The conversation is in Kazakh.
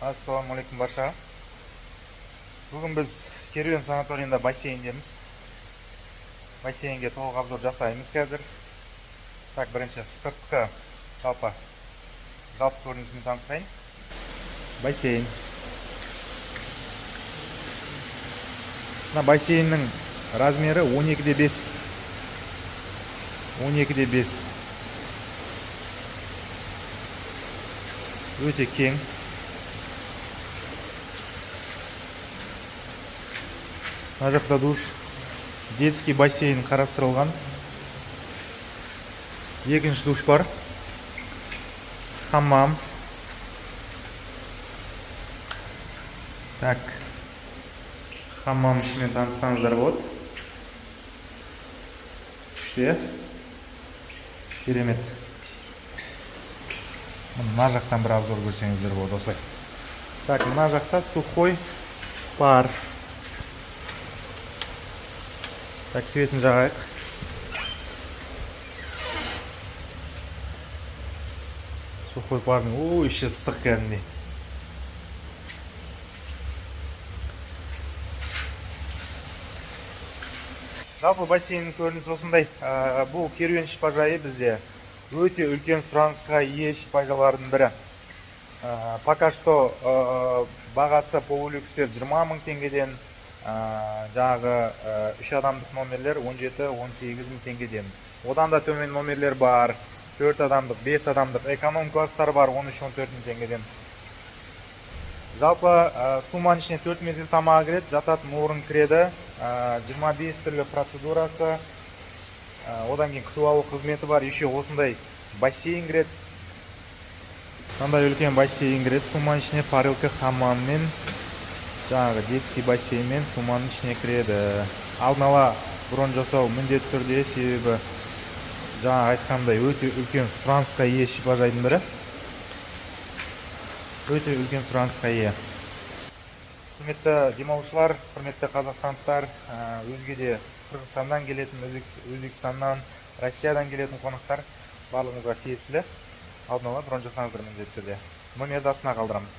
Ассалаумағалейкум баршаға. Бүгін біз керуен санаторийында бассейндеміз. Бассейнге толық обзор жасаймыз қазір. Так, бірінші сыртқы жалпы көрінісін таныстырайын. Бассейн. Мына бассейннің размері 12:5. 12:5. Өте кең. Мына жақта душ, детский бассейн қарастырылған. Екінші душ бар. Хаммам. Так. Хаммам ішімен таныссаңыздар болады. Күште. Керемет. Мына жақтан бір обзор көрсеңіздер болады осылай. Так, мына жақта сухой пар. Так, светін жағайық. Сухой пардың, іші ыстық кәдімгідей. Жалпы бассейннің көрінісі осындай. Бұл керуен шипажайы бізде өте үлкен сұранысқа ие шипажайлардың бірі. Пока что бағасы полулюкстер 20 000 теңгеден, жаңағы 3 адамдық номерлер 17-18 000 теңгеден. Одан да төмен номерлер бар, 4 адамдық, 5 адамдық, эконом класстар бар 13-14 000 теңгеден. Жалпы суманың ішіне 4 мезгіл тамағы кіреді, жататын орын кіреді, 25 түрлі процедурасы, одан кейін күтіп алу қызметі бар, еще осындай бассейн кіреді. Мынандай үлкен бассейн кіреді, суманың ішіне парилка, хаммаммен, жаңағы детский бассейнмен суманың ішіне кіреді. Алдын ала бронь жасау міндетті түрде, себебі жаңа айтқандай өте үлкен сұранысқа ие шипажайдың бірі. Өте үлкен сұранысқа ие. Құрметті демалушылар, құрметті қазақстандықтар, өзге де Қырғызстаннан келетін, Өзбекстаннан, Россиядан келетін қонақтар барлығыңызға тиесілі. Алдын ала бронь жасаңыздар міндетті түрде. Номерді астына қалдырамын.